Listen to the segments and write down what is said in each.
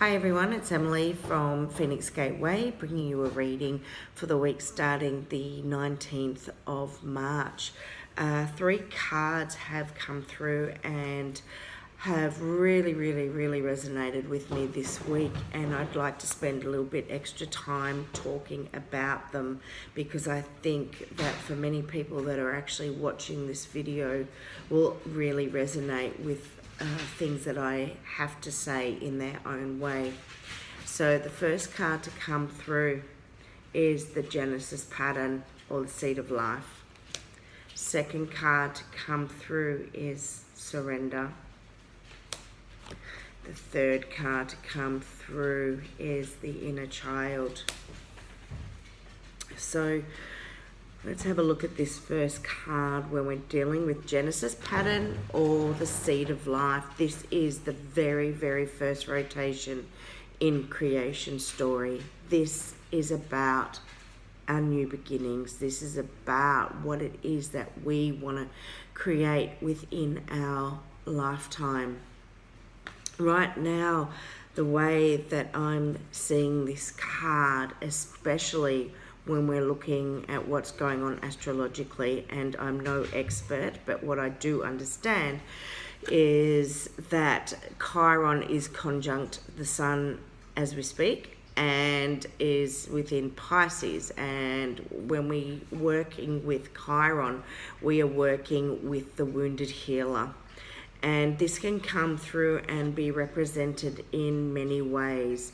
Hi everyone, it's Emily from Phoenix Gateway, bringing you a reading for the week starting the 19th of March. 3 cards have come through and have really resonated with me this week, and I'd like to spend a little bit extra time talking about them because I think that for many people that are actually watching this video will really resonate with things that I have to say in their own way. So the first card to come through is the Genesis pattern, or the seed of life. Second card to come through is surrender. The third card to come through is the inner child. So let's have a look at this first card when we're dealing with Genesis pattern or the seed of life. This is the very first rotation in creation story. This is about our new beginnings. This is about what it is that we want to create within our lifetime. Right now, the way that I'm seeing this card, especially when we're looking at what's going on astrologically, and I'm no expert, but what I do understand is that Chiron is conjunct the sun as we speak and is within Pisces, and when we working with Chiron, we are working with the wounded healer. And this can come through and be represented in many ways.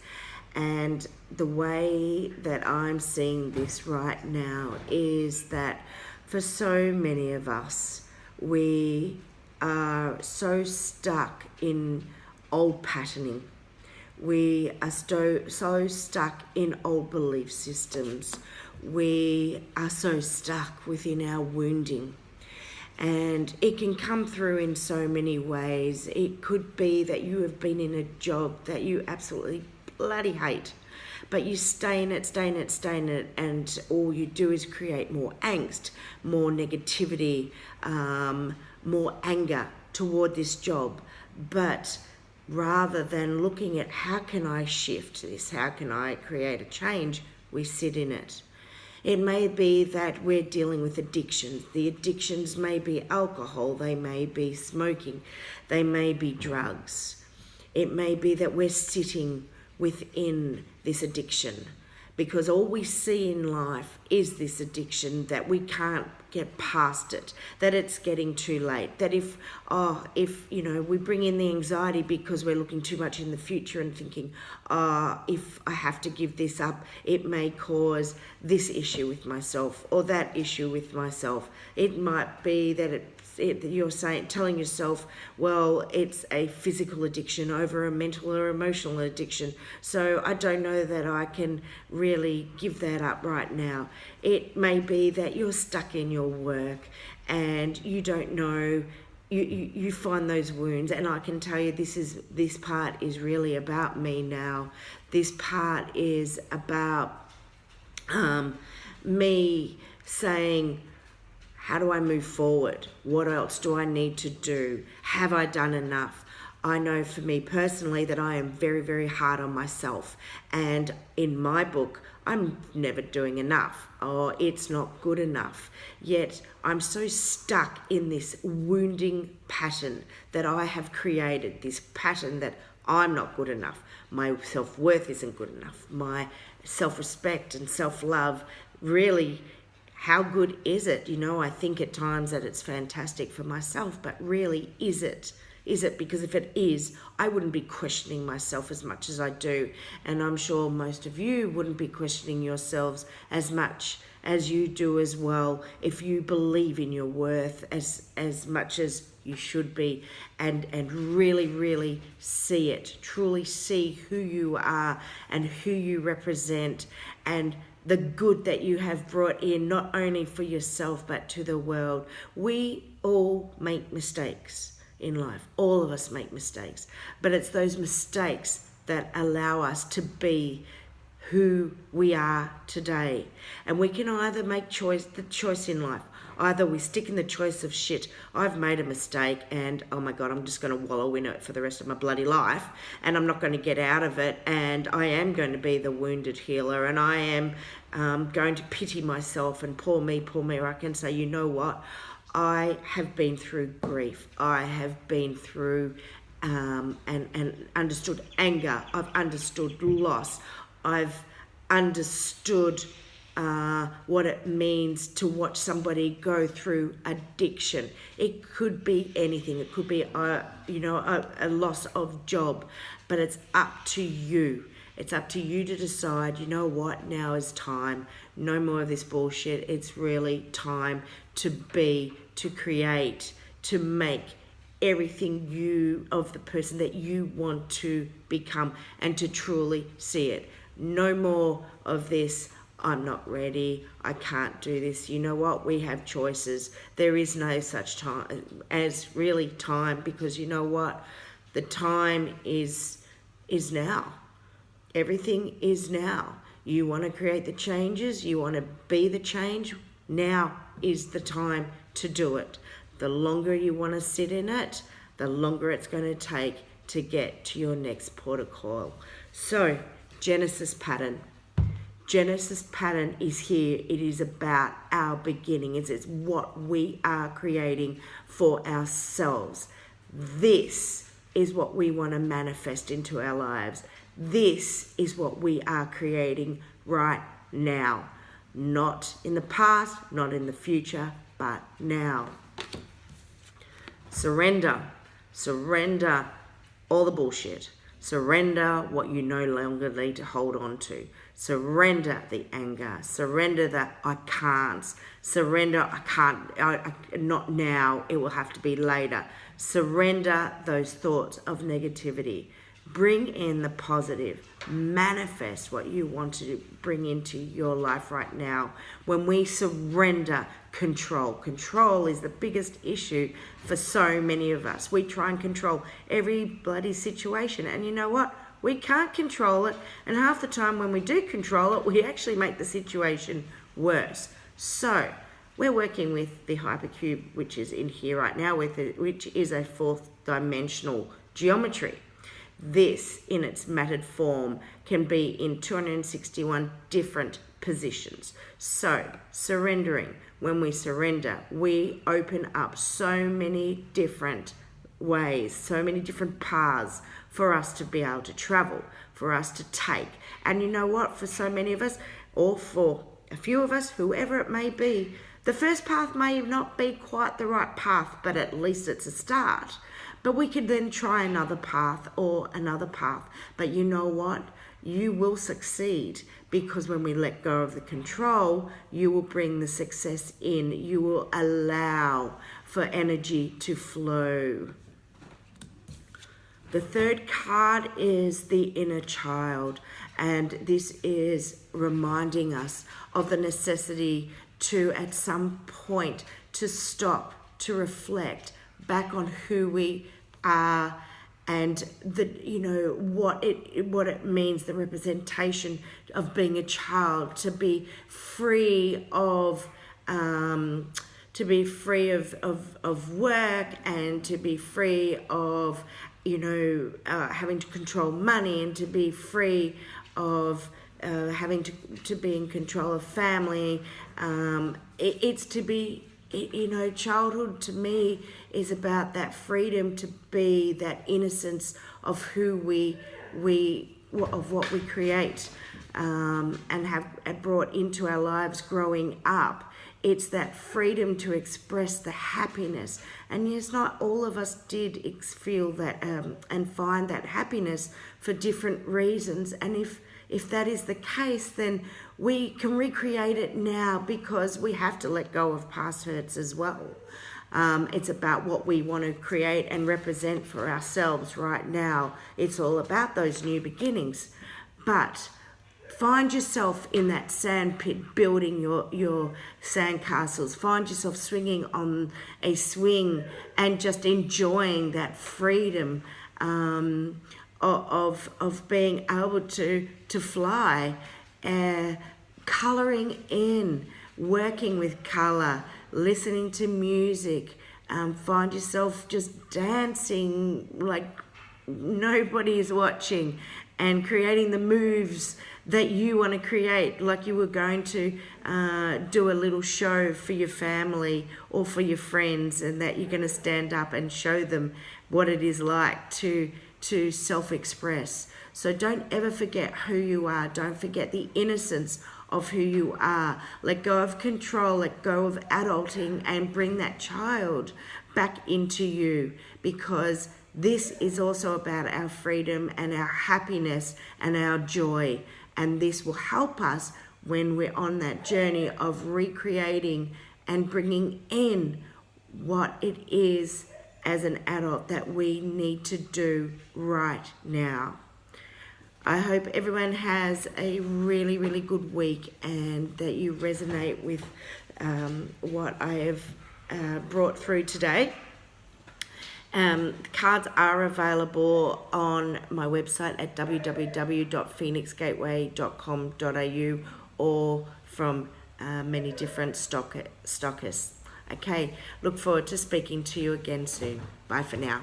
And the way that I'm seeing this right now is that for so many of us, we are so stuck in old patterning. We are so stuck in old belief systems. We are so stuck within our wounding. And it can come through in so many ways. It could be that you have been in a job that you absolutely bloody hate, but you stay in it, and all you do is create more angst, more negativity, more anger toward this job. But rather than looking at how can I shift this, how can I create a change, we sit in it. It may be that we're dealing with addictions. The addictions may be alcohol, they may be smoking, they may be drugs. It may be that we're sitting within this addiction because all we see in life is this addiction, that we can't get past it, that it's getting too late, that if we bring in the anxiety because we're looking too much in the future and thinking, if I have to give this up, it may cause this issue with myself or that issue with myself. It might be that you're telling yourself, well, it's a physical addiction over a mental or emotional addiction, so I don't know that I can really give that up right now. It may be that you're stuck in your work and you don't know, you find those wounds, and I can tell you this part is really about me now. This part is about me saying, how do I move forward? What else do I need to do? Have I done enough? I know for me personally that I am very hard on myself. And in my book, I'm never doing enough, or it's not good enough. Yet I'm so stuck in this wounding pattern that I have created, this pattern that I'm not good enough. My self-worth isn't good enough. My self-respect and self-love, really, how good is it? I think at times that it's fantastic for myself, but really, is it? Is it? Because if it is, I wouldn't be questioning myself as much as I do. And I'm sure most of you wouldn't be questioning yourselves as much as you do as well, if you believe in your worth as much as you should be, and really see it, truly see who you are and who you represent, and the good that you have brought in, not only for yourself, but to the world. We all make mistakes in life. All of us make mistakes. But it's those mistakes that allow us to be who we are today. And we can either make the choice in life. Either we stick in the choice of shit, I've made a mistake and oh my God, I'm just going to wallow in it for the rest of my bloody life and I'm not going to get out of it, and I am going to be the wounded healer, and I am going to pity myself and poor me, or I can say, you know what, I have been through grief, I have been through and understood anger, I've understood loss, I've understood what it means to watch somebody go through addiction. It could be anything. It could be a loss of job, but it's up to you. It's up to you to decide, you know what, now is time. No more of this bullshit. It's really time to be, to create, to make everything you, of the person that you want to become, and to truly see it. No more of this, I'm not ready, I can't do this. You know what? We have choices. There is no such time as really time, because you know what? The time is now. Everything is now. You want to create the changes, you want to be the change, now is the time to do it. The longer you want to sit in it, the longer it's going to take to get to your next port of call. So, Genesis pattern. Genesis pattern is here. It is about our beginning. It's what we are creating for ourselves. This is what we want to manifest into our lives. This is what we are creating right now. Not in the past, not in the future, but now. Surrender. Surrender all the bullshit. Surrender what you no longer need to hold on to. Surrender the anger. Surrender the I can't. Surrender I can't, not now, it will have to be later. Surrender those thoughts of negativity. Bring in the positive. Manifest what you want to bring into your life right now. When we surrender control. Control is the biggest issue for so many of us. We try and control every bloody situation. And you know what? We can't control it. And half the time when we do control it, we actually make the situation worse. So we're working with the hypercube, which is in here right now, which is a fourth dimensional geometry. This, in its matted form, can be in 261 different positions. So, surrendering. When we surrender, we open up so many different ways, so many different paths for us to be able to travel, for us to take. And you know what? For so many of us, or for a few of us, whoever it may be, the first path may not be quite the right path, but at least it's a start. But we could then try another path or another path. But you know what? You will succeed, because when we let go of the control, you will bring the success in. You will allow for energy to flow. The third card is the inner child, and this is reminding us of the necessity to, at some point, to stop, to reflect back on who we are, and what it means, the representation of being a child, to be free of work, and to be free of having to control money, and to be free of having to be in control of family. It's to be, childhood to me is about that freedom to be that innocence of who of what we create, and have brought into our lives growing up. It's that freedom to express the happiness. And yes, not all of us did feel that and find that happiness for different reasons. And if that is the case, then we can recreate it now, because we have to let go of past hurts as well. It's about what we want to create and represent for ourselves right now. It's all about those new beginnings. But find yourself in that sand pit, building your sand castles. Find yourself swinging on a swing and just enjoying that freedom of being able to fly, colouring in, working with colour, listening to music, find yourself just dancing like nobody is watching, and creating the moves that you want to create, like you were going to do a little show for your family or for your friends, and that you're going to stand up and show them what it is like to self-express. So don't ever forget who you are. Don't forget the innocence of who you are. Let go of control, let go of adulting, and bring that child back into you, because this is also about our freedom and our happiness and our joy. And this will help us when we're on that journey of recreating and bringing in what it is as an adult that we need to do right now. I hope everyone has a really, really good week, and that you resonate with what I have brought through today. Cards are available on my website at www.phoenixgateway.com.au, or from many different stockists. Okay, look forward to speaking to you again soon. Bye for now.